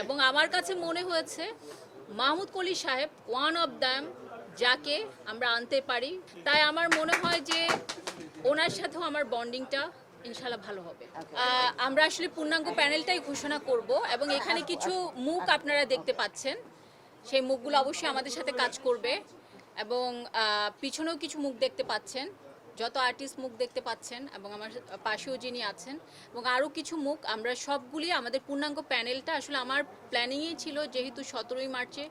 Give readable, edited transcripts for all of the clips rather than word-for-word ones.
এবং আমার কাছে মনে হয়েছে মাহমুদ কলি সাহেব ওয়ান অফ দ্যাম যাকে আমরা আনতে পারি। তাই আমার মনে হয় যে ওনার সাথেও আমার বন্ডিংটা ইনশাল্লাহ ভালো হবে। আমরা আসলে পূর্ণাঙ্গ প্যানেলটাই ঘোষণা করব এবং এখানে কিছু মুখ আপনারা দেখতে পাচ্ছেন, সেই মুখগুলো অবশ্যই আমাদের সাথে কাজ করবে এবং পিছনেও কিছু মুখ দেখতে পাচ্ছেন, যত আর্টিস্ট মুখ দেখতে পাচ্ছেন এবং আমার পাশেও যিনি আছেন এবং আরও কিছু মুখ, আমরা সবগুলি আমাদের পূর্ণাঙ্গ প্যানেলটা আসলে আমার প্ল্যানিংয়েই ছিল, যেহেতু 17ই মার্চে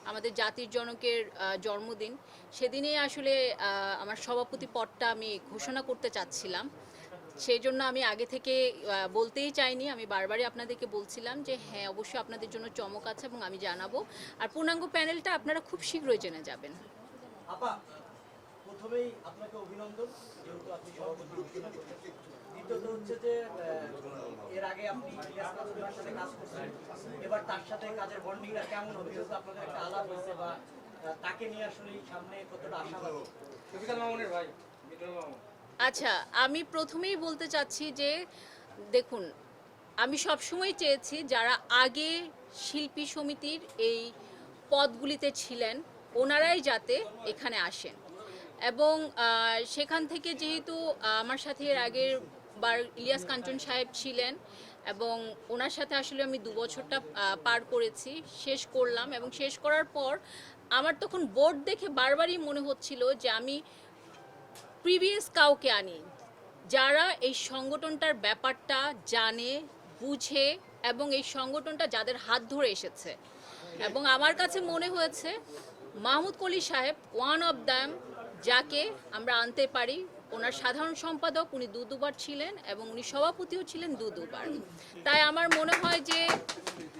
আমাদের জাতির জনকের জন্মদিন, সেদিনেই আসলে আমার সভাপতি পদটা আমি ঘোষণা করতে চাচ্ছিলাম। সেই জন্য আমি আগে থেকে বলতেই চাইনি, আমি বারবারই আপনাদেরকে বলছিলাম যে হ্যাঁ অবশ্যই আপনাদের জন্য চমক আছে এবং আমি জানাবো। আর পূর্ণাঙ্গ প্যানেলটা আপনারা খুব শীঘ্রই জেনে যাবেন। আপা, প্রথমেই আপনাকে অভিনন্দন, যেহেতু আপনি সভাপতি ঘোষণা করলেন। দ্বিতীয়ত হচ্ছে যে এর আগে আপনি ইলিয়াস কাঞ্চনের সাথে কাজ করছেন, এবার তার সাথে কাজের বন্ডিংটা কেমন হবে, যেহেতু আপনাদের একটা আলাপ হয়েছে, বা তাকে নিয়ে আসলে সামনে কতটা আশাবাদী? আচ্ছা, আমি প্রথমেই বলতে চাচ্ছি যে দেখুন, আমি সবসময় চেয়েছি যারা আগে শিল্পী সমিতির এই পদগুলিতে ছিলেন ওনারাই যাতে এখানে আসেন এবং সেখান থেকে যেহেতু আমার সাথে এর আগের বার ইলিয়াস কাঞ্চন সাহেব ছিলেন এবং ওনার সাথে আসলে আমি 2 বছরটা পার করেছি, শেষ করলাম এবং শেষ করার পর আমার তখন বোর্ড দেখে বারবারই মনে হচ্ছিল যে আমি প্রিভিয়াস কাউকে আনি যারা এই সংগঠনটার ব্যাপারটা জানে, বুঝে এবং এই সংগঠনটা যাদের হাত ধরে এসেছে। এবং আমার কাছে মনে হয়েছে মাহমুদ কলি সাহেব ওয়ান অফ দ্যাম যাকে আমরা আনতে পারি। ওনার সাধারণ সম্পাদক উনি দুবার ছিলেন এবং উনি সভাপতিও ছিলেন দুবার। তাই আমার মনে হয় যে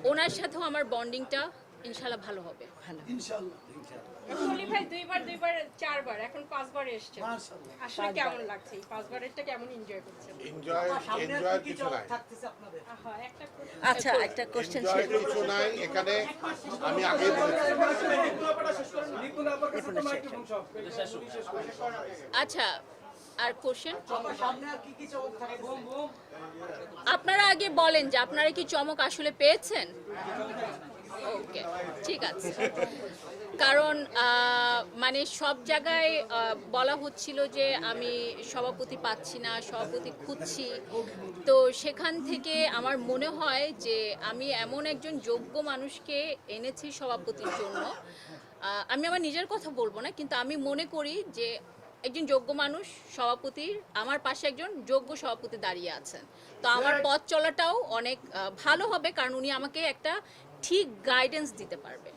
ওনার সাথেও আমার বন্ডিংটা ইনশাল্লাহ ভালো হবে। কলি ভাই দুইবার 4বার এখন 5বার এসেছেন, আসলে কেমন লাগছে? এই 5বারেরটা কেমন এনজয় করছেন? এনজয় কিছু নাই। থাকতেছে আপনাদের? আচ্ছা, একটা কোশ্চেন এনজয় কিছু নাই এখানে। আমি আগেই বলেছি। আচ্ছা, আর কোশ্চেন সামনে আর কি কি চমক থাকতেছে? আপনারা আগে বলেন যে আপনারা কি চমক আসলে পেয়েছেন? ওকে, ঠিক আছে। কারণ মানে সব জায়গায় বলা হচ্ছিল যে আমি সভাপতি পাচ্ছি না, সভাপতি খুঁজছি। তো সেখান থেকে আমার মনে হয় যে আমি এমন একজন যোগ্য মানুষকে এনেছি সভাপতির জন্য। আমি আমার নিজের কথা বলবো না, কিন্তু আমি মনে করি যে একজন যোগ্য মানুষ সভাপতির, আমার পাশে একজন যোগ্য সভাপতি দাঁড়িয়ে আছেন। তো আমার পথ চলাটাও অনেক ভালো হবে, কারণ উনি আমাকে একটা ঠিক গাইডেন্স দিতে পারবে।